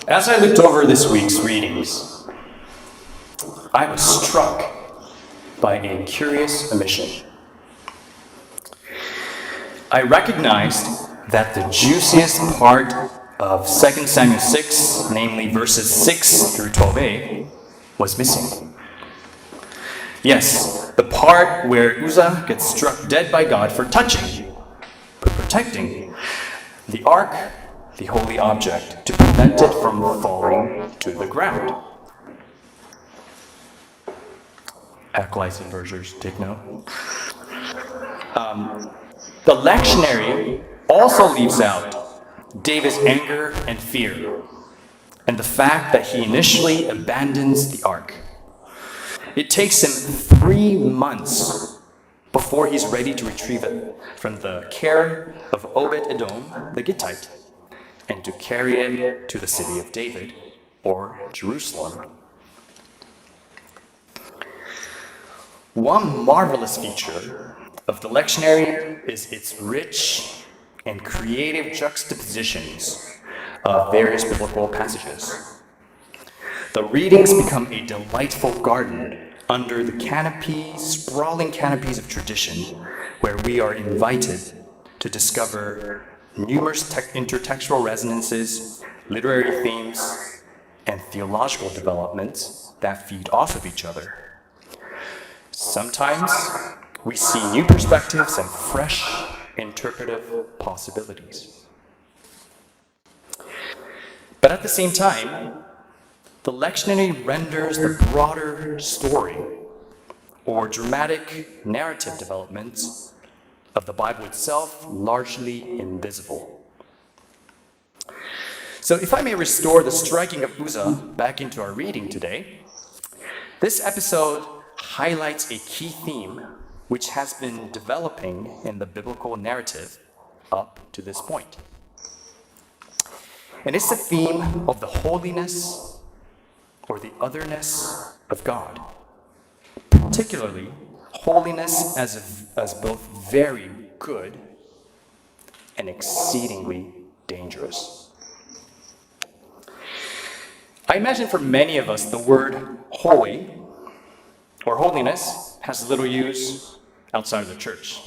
As I looked over this week's readings, I was struck by a curious omission. I recognized that the juiciest part of 2 Samuel 6, namely verses 6 through 12a, was missing. Yes, the part where Uzzah gets struck dead by God for touching, but protecting, the ark, the holy object, to prevent it from falling to the ground. Acolytes and vergers, take note. The lectionary also leaves out David's anger and fear, and the fact that he initially abandons the ark. It takes him 3 months before he's ready to retrieve it from the care of Obed-Edom, the Gittite, and to carry it to the city of David, or Jerusalem. One marvelous feature of the lectionary is its rich and creative juxtapositions of various biblical passages. The readings become a delightful garden under the sprawling canopies of tradition, where we are invited to discover numerous intertextual resonances, literary themes, and theological developments that feed off of each other. Sometimes we see new perspectives and fresh interpretive possibilities. But at the same time, the lectionary renders the broader story or dramatic narrative developments of the Bible itself largely invisible. So if I may restore the striking of Uzzah back into our reading today, this episode highlights a key theme which has been developing in the biblical narrative up to this point. And it's the theme of the holiness or the otherness of God, particularly holiness as both very good and exceedingly dangerous. I imagine for many of us the word holy or holiness has little use outside of the church.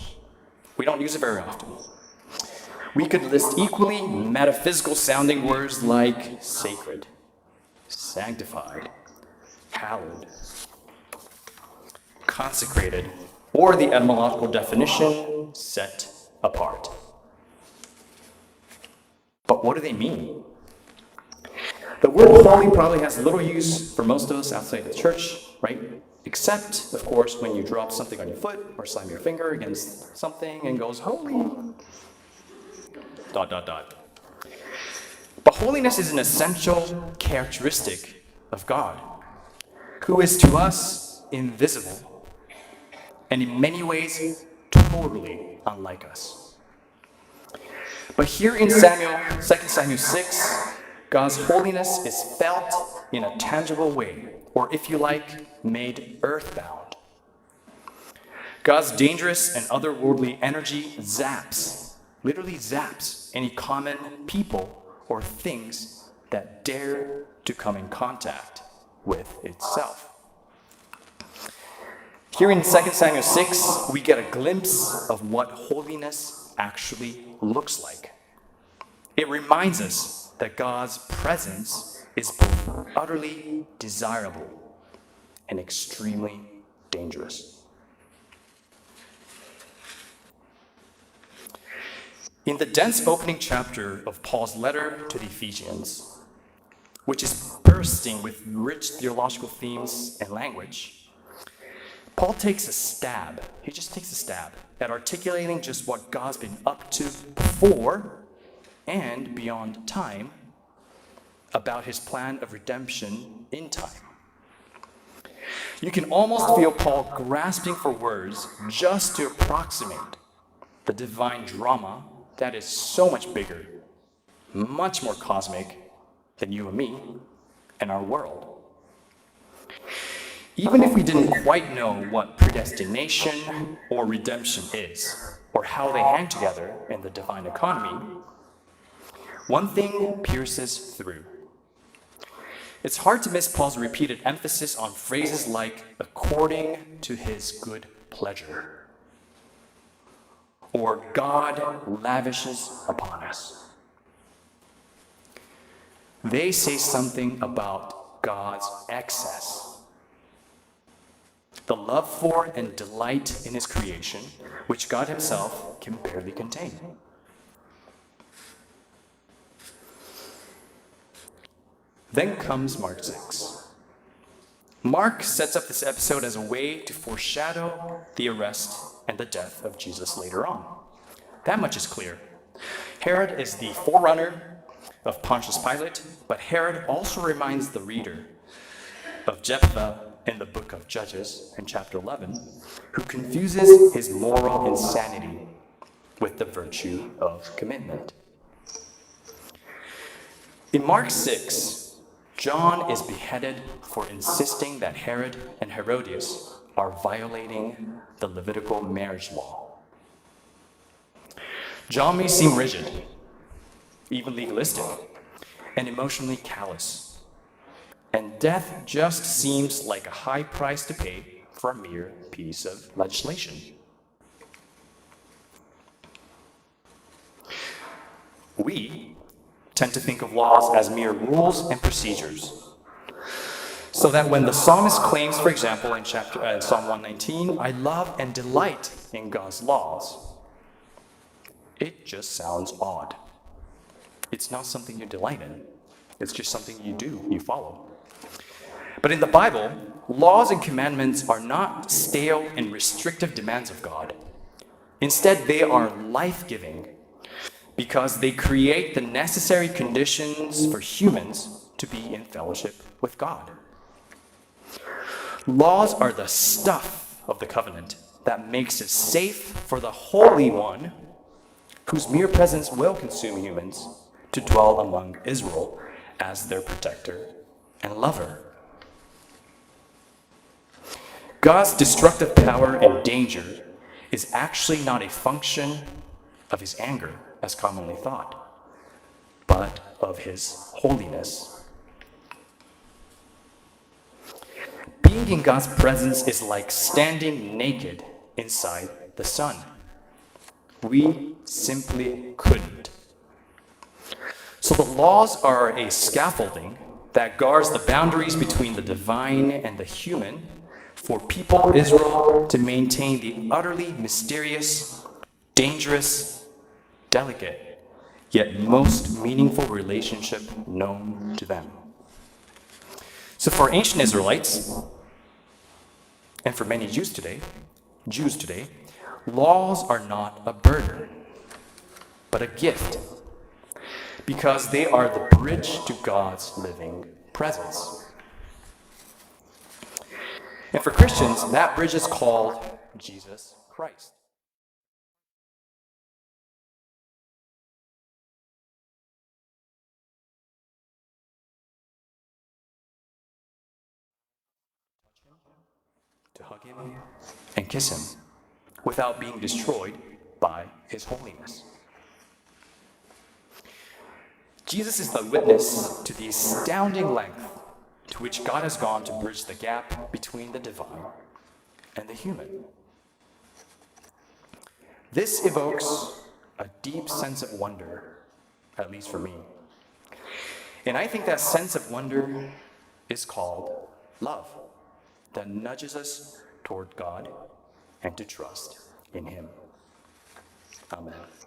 We don't use it very often. We could list equally metaphysical sounding words like sacred, sanctified, hallowed, consecrated, or the etymological definition, set apart. But what do they mean? The word holy probably has little use for most of us outside the church, right? Except, of course, when you drop something on your foot or slam your finger against something and goes, holy, ... But holiness is an essential characteristic of God, who is to us invisible and in many ways totally unlike us. But here in 2 Samuel 6, God's holiness is felt in a tangible way, or if you like, made earthbound. God's dangerous and otherworldly energy literally zaps any common people or things that dare to come in contact with itself. Here in 2 Samuel 6, we get a glimpse of what holiness actually looks like. It reminds us that God's presence is both utterly desirable and extremely dangerous. In the dense opening chapter of Paul's letter to the Ephesians, which is bursting with rich theological themes and language, Paul takes a stab at articulating just what God's been up to before and beyond time about his plan of redemption in time. You can almost feel Paul grasping for words just to approximate the divine drama that is so much bigger, much more cosmic than you and me and our world. Even if we didn't quite know what predestination or redemption is, or how they hang together in the divine economy, one thing pierces through. It's hard to miss Paul's repeated emphasis on phrases like according to his good pleasure, or God lavishes upon us. They say something about God's excess, the love for and delight in his creation, which God himself can barely contain. Then comes Mark 6. Mark sets up this episode as a way to foreshadow the arrest and the death of Jesus later on. That much is clear. Herod is the forerunner of Pontius Pilate, but Herod also reminds the reader of Jephthah in the book of Judges in chapter 11, who confuses his moral insanity with the virtue of commitment. In Mark 6, John is beheaded for insisting that Herod and Herodias are violating the Levitical marriage law. John may seem rigid, even legalistic, and emotionally callous, and death just seems like a high price to pay for a mere piece of legislation. We tend to think of laws as mere rules and procedures. So that when the psalmist claims, for example, in Psalm 119, I love and delight in God's laws, it just sounds odd. It's not something you delight in. It's just something you do, you follow. But in the Bible, laws and commandments are not stale and restrictive demands of God. Instead, they are life-giving, because they create the necessary conditions for humans to be in fellowship with God. Laws are the stuff of the covenant that makes it safe for the Holy One, whose mere presence will consume humans, to dwell among Israel as their protector and lover. God's destructive power and danger is actually not a function of his anger, as commonly thought, but of his holiness. Being in God's presence is like standing naked inside the sun. We simply couldn't. So the laws are a scaffolding that guards the boundaries between the divine and the human for people Israel to maintain the utterly mysterious, dangerous, delicate, yet most meaningful relationship known to them. So for ancient Israelites, and for many Jews today, laws are not a burden, but a gift, because they are the bridge to God's living presence. And for Christians, that bridge is called Jesus Christ. To hug him and kiss him without being destroyed by his holiness. Jesus is the witness to the astounding length to which God has gone to bridge the gap between the divine and the human. This evokes a deep sense of wonder, at least for me. And I think that sense of wonder is called love, that nudges us toward God and to trust in him. Amen.